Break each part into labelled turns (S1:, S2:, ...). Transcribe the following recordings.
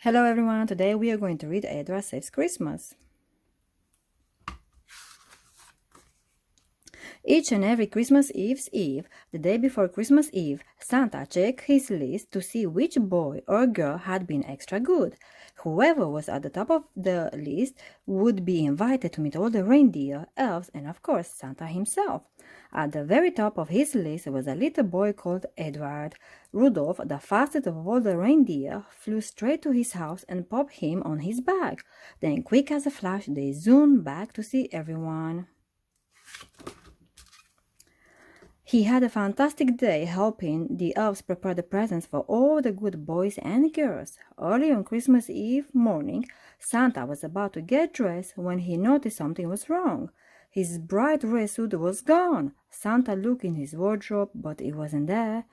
S1: Hello everyone, today we are going to read Andreea Saves Christmas. Each and every Christmas Eve's Eve, the day before Christmas Eve, Santa checked his list to see which boy or girl had been extra good. Whoever was at the top of the list would be invited to meet all the reindeer, elves, and of course Santa himself. At the very top of his list was a little boy called Edward. Rudolph, the fastest of all the reindeer, flew straight to his house and popped him on his back. Then, quick as a flash, they zoomed back to see everyone. He had a fantastic day helping the elves prepare the presents for all the good boys and girls. Early on Christmas Eve morning, Santa was about to get dressed when he noticed something was wrong. His bright red suit was gone. Santa looked in his wardrobe, but it wasn't there.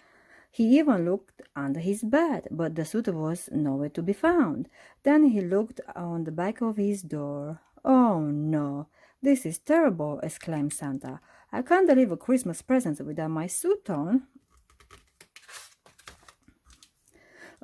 S1: He even looked under his bed, but the suit was nowhere to be found. Then he looked on the back of his door. "Oh no, this is terrible!" exclaimed Santa. "I can't deliver Christmas presents without my suit on."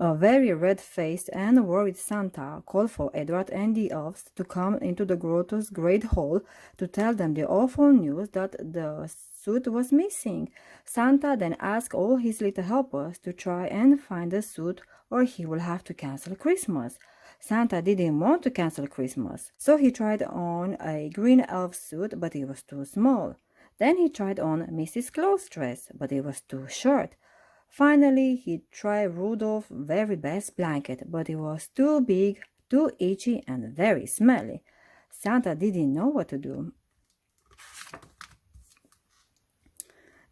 S1: A very red-faced and worried Santa called for Edward and the elves to come into the grotto's great hall to tell them the awful news that the suit was missing. Santa then asked all his little helpers to try and find the suit, or he will have to cancel Christmas. Santa didn't want to cancel Christmas, so he tried on a green elf suit, but it was too small. Then he tried on Mrs. Claus' dress, but it was too short. Finally, he tried Rudolph's very best blanket, but it was too big, too itchy, and very smelly. Santa didn't know what to do.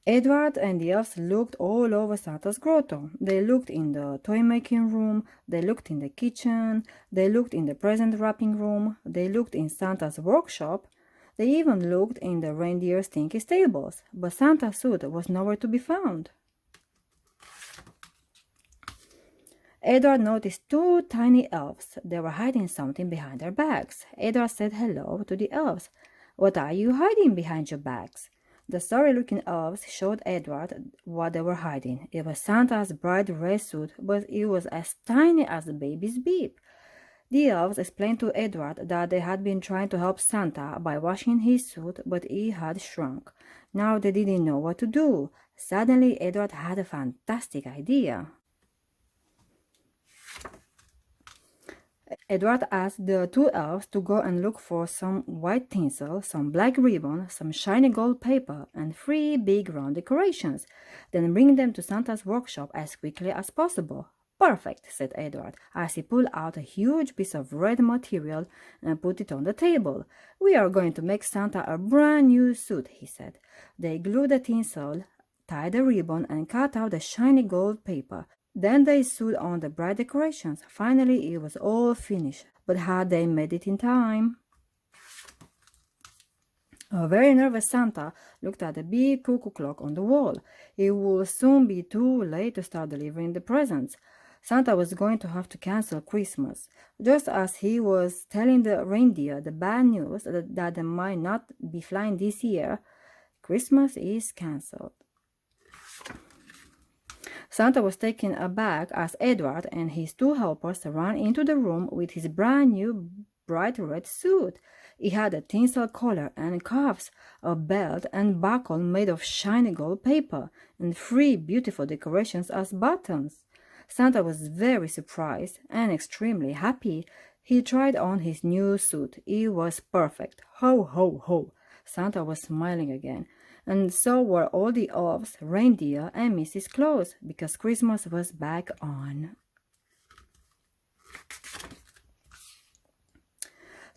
S1: Edward and the elves looked all over Santa's grotto. They looked in the toy-making room, they looked in the kitchen, they looked in the present wrapping room, they looked in Santa's workshop, they even looked in the reindeer's stinky stables, but Santa's suit was nowhere to be found. Edward noticed two tiny elves. They were hiding something behind their backs. Edward said hello to the elves. "What are you hiding behind your backs?" The sorry-looking elves showed Edward what they were hiding. It was Santa's bright red suit, but it was as tiny as a baby's beep. The elves explained to Edward that they had been trying to help Santa by washing his suit, but it had shrunk. Now they didn't know what to do. Suddenly, Edward had a fantastic idea. Edward asked the two elves to go and look for some white tinsel, some black ribbon, some shiny gold paper, and 3 big round decorations. Then bring them to Santa's workshop as quickly as possible. "Perfect," said Edward, as he pulled out a huge piece of red material and put it on the table. "We are going to make Santa a brand new suit," he said. They glued the tinsel, tied the ribbon, and cut out the shiny gold paper. Then they sewed on the bright decorations. Finally, it was all finished. But had they made it in time? A very nervous Santa looked at the big cuckoo clock on the wall. It would soon be too late to start delivering the presents. Santa was going to have to cancel Christmas. Just as he was telling the reindeer the bad news that they might not be flying this year, Christmas is canceled. Santa was taken aback as Edward and his two helpers ran into the room with his brand new bright red suit. It had a tinsel collar and cuffs, a belt and buckle made of shiny gold paper, and 3 beautiful decorations as buttons. Santa was very surprised and extremely happy. He tried on his new suit. It was perfect. Ho, ho, ho! Santa was smiling again. And so were all the elves, reindeer, and Mrs. Claus, because Christmas was back on.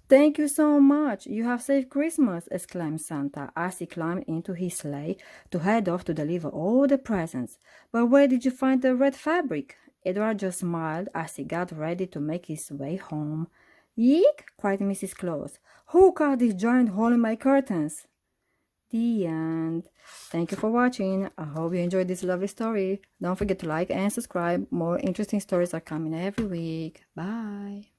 S1: "Thank you so much. You have saved Christmas," exclaimed Santa as he climbed into his sleigh to head off to deliver all the presents. "But where did you find the red fabric?" Edward just smiled as he got ready to make his way home. "Yeek!" cried Mrs. Claus. "Who cut this giant hole in my curtains?" The end. Thank you for watching. I hope you enjoyed this lovely story. Don't forget to like and subscribe. More interesting stories are coming every week. Bye.